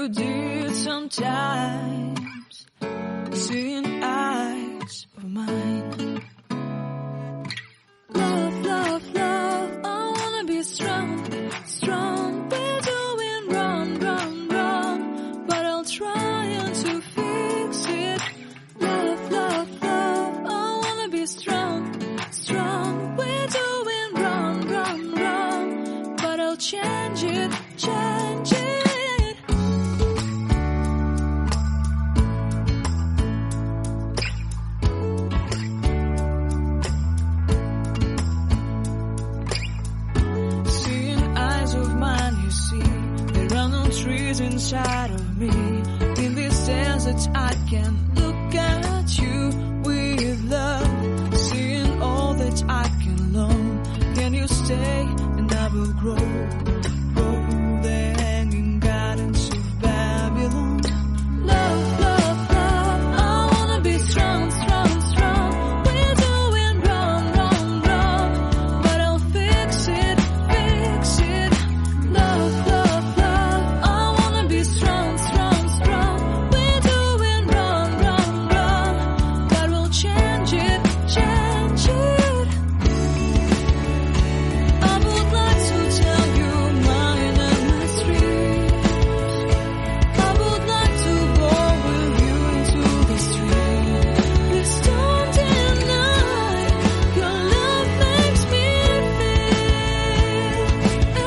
you did sometimes, seeing eyes of mine. Love, love, love, I wanna be strong, strong. We're doing wrong, wrong, wrong, but I'll try to fix it. Love, love, love, I wanna be strong, strong. We're doing wrong, wrong, wrong, but I'll change it, change it. Trees inside of me. In this desert I can look at you with love, seeing all that I can long. Can you stay and I will grow, grow the hanging gardens of Babylon. Love, love, love, I wanna be strong, strong, strong. We're doing wrong, wrong, wrong, but I'll fix it, fix it. Love, love, strong, strong, strong. We're doing wrong, wrong, wrong, but we'll change it, change it. I would like to tell you mine and my streets. I would like to go with you into the street. Please don't deny your love makes me feel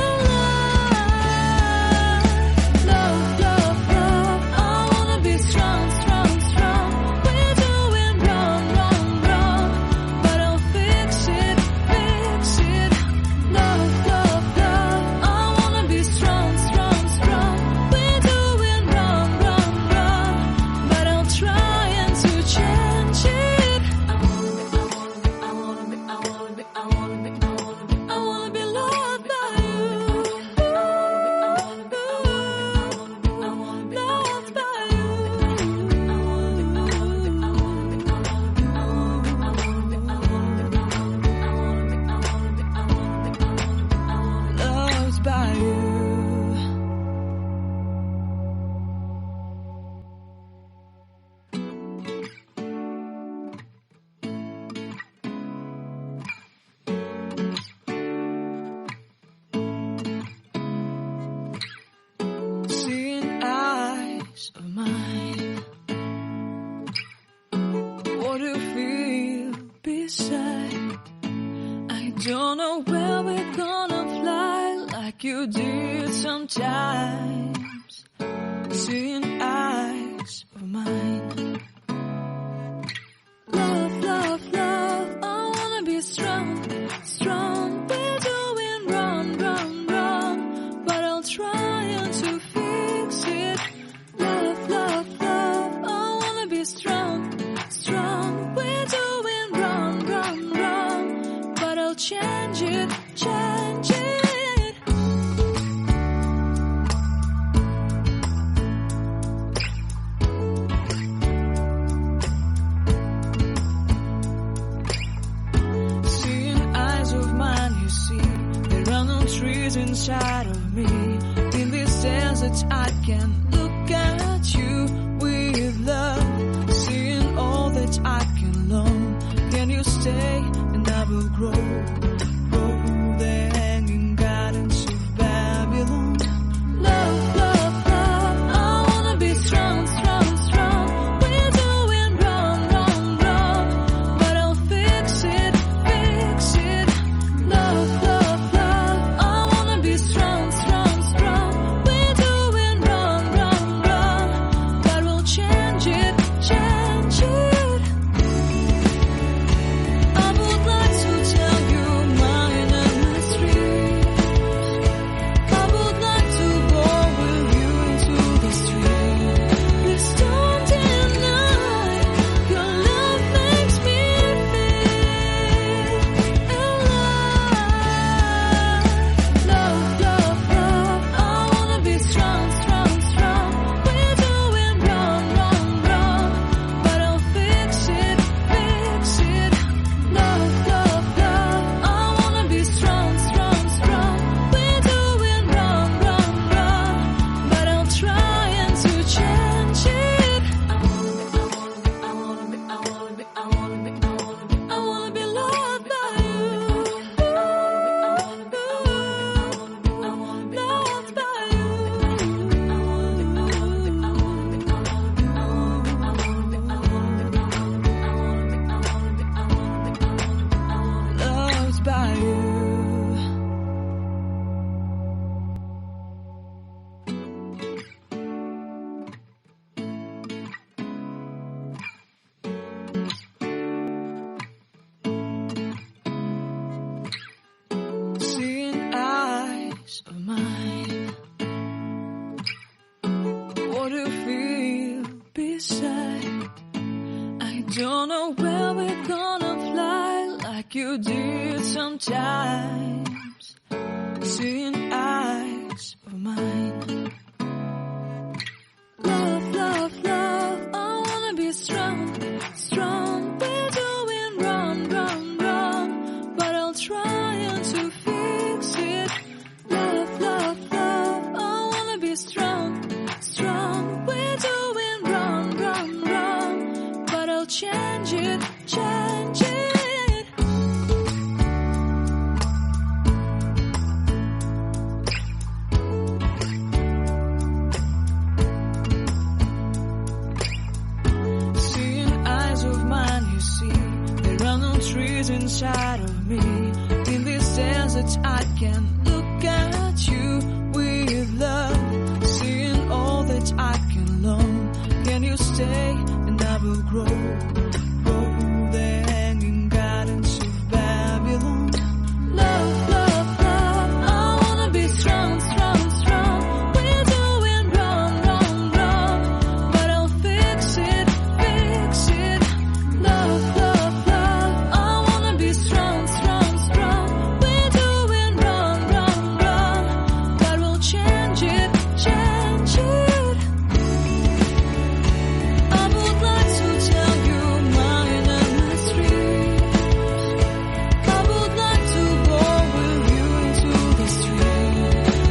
alive. Love, love, love, I wanna be strong, strong, strong. We're doing wrong, wrong, wrong, but I'll fix it, fix it. Love, love, love, I wanna be strong, strong, strong. We're doing wrong, wrong, wrong, but I'll try to change it. I wanna be loved by you. Loved by you. Loved by you. Seeing eyes of mine. What do you feel beside? I don't know where we're gonna fly like you did sometimes. Seeing eyes of mine. Love, love, love, I wanna be strong, strong. We're doing wrong, wrong, wrong, but I'll try to fix it. Love, love, love, I wanna be strong, strong. We're doing wrong, wrong, wrong, but I'll change it, change it. Seeing eyes of mine, you see, there are no trees inside of me. In this desert I can look at you with love, seeing all that I can long. Can you stay and I will grow, grow the hanging gardens of Babylon. Love, love, love, I wanna be strong, strong, strong. We're doing wrong, wrong, wrong, but I'll fix it, fix it. Love, love, love, I wanna be strong, strong, strong. We're doing wrong, wrong, wrong, but we'll change it, change it. I would like to tell you beside. I don't know where we're gonna fly like you did sometimes. Seeing eyes of mine. Love, love, love, I wanna be strong, strong. We're doing wrong, wrong, wrong, but I'll try to fix it. Love, love, love, I wanna be strong, strong. We're doing wrong, wrong, wrong, but I'll change it, change it. Trees inside of me. In this desert I can look at you with love. Seeing all that I can learn. Can you stay and I will grow? Grow the hanging gardens of Babylon. Love, love, love, I wanna be strong, strong, strong. We're doing wrong, wrong, wrong, but I'll fix it, fix it. Love, love, strong, strong, strong. We're doing wrong, wrong, wrong, but we'll change it, change it. I would like to tell you my mysteries. I would like to go with you into the street.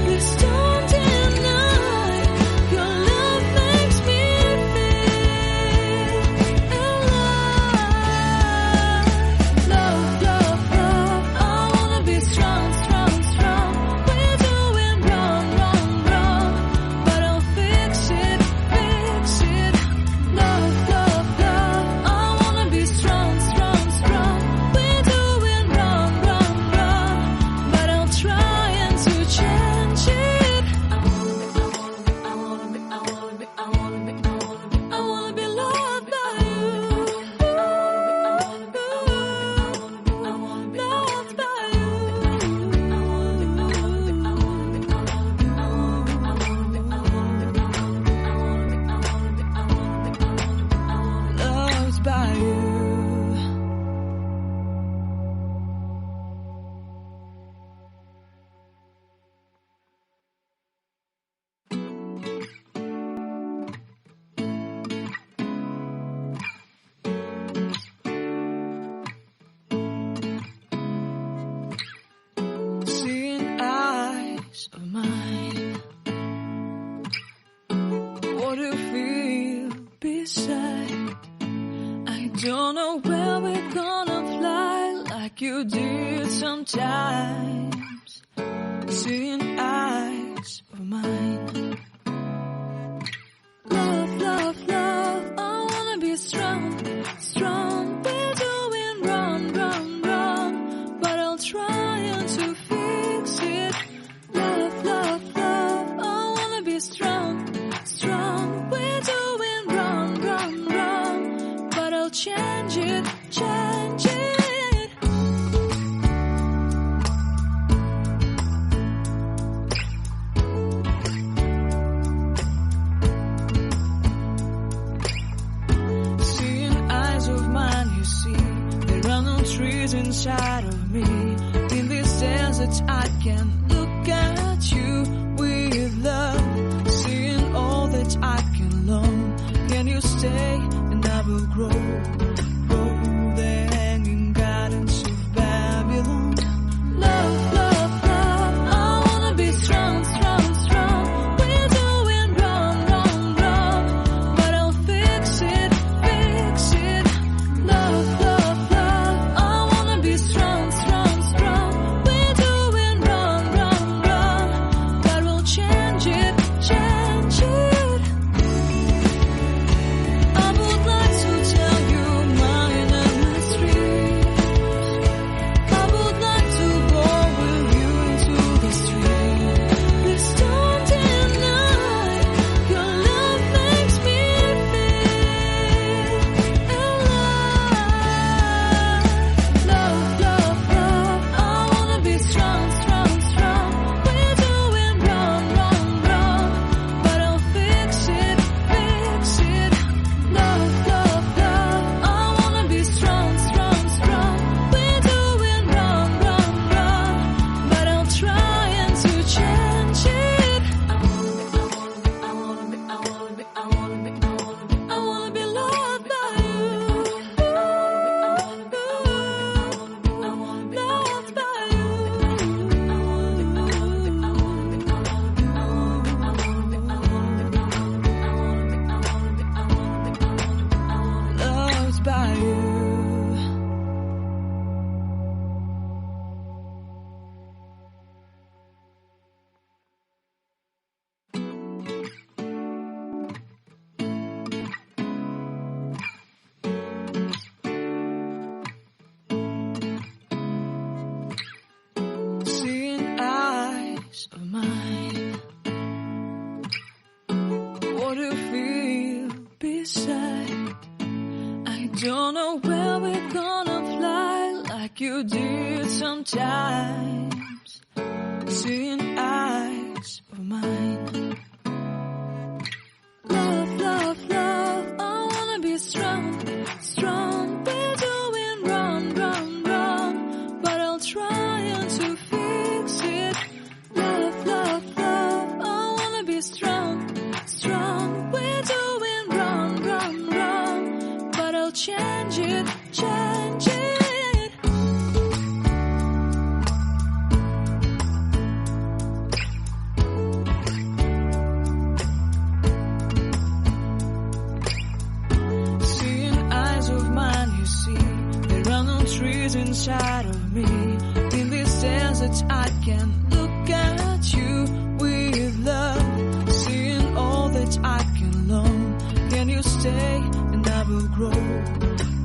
Please don't deny your love makes me feel alive. Love, love, love, I wanna be strong, strong, strong. We're doing wrong, wrong, wrong, but I'll fix it, fix it. Love, love, love, I wanna be strong, strong, strong. We're doing wrong, wrong, wrong, but I'll try to change it. I wanna be loved by you. Loved by you. Loved by you. Seeing eyes of mine. What do you feel beside? I don't know where we're gonna fly like you did sometimes. Seeing eyes of mine. Love, love, love, I wanna be strong, strong. We're doing wrong, wrong, wrong, but I'll try to fix it. Love, love, love, I wanna be strong, strong. We're doing wrong, wrong, wrong, but I'll change it, change it. Seeing eyes of mine, you see, there are no trees inside of me. In this desert I can look at you with love. Seeing all that I can learn. Can you stay and I will grow? Grow the hanging gardens of Babylon. Love, love, love, I wanna be strong, strong, strong. We're doing wrong, wrong, wrong, but I'll fix it, fix it. Love, love, love, I wanna be strong, strong, strong. We're doing wrong, wrong, wrong, but we'll change it, change it. I would like to tell you decide. I don't know where we're gonna fly like you did sometimes. Seeing eyes of mine. Love, love, love, I wanna be strong, strong. We're doing wrong, wrong, wrong, but I'll try to fix it. Love, love, love, I wanna be strong, strong. We're doing wrong, wrong, wrong, but I'll change it, change it. Trees inside of me. In this desert I can look at you with love, seeing all that I can learn. Can you stay and I will grow?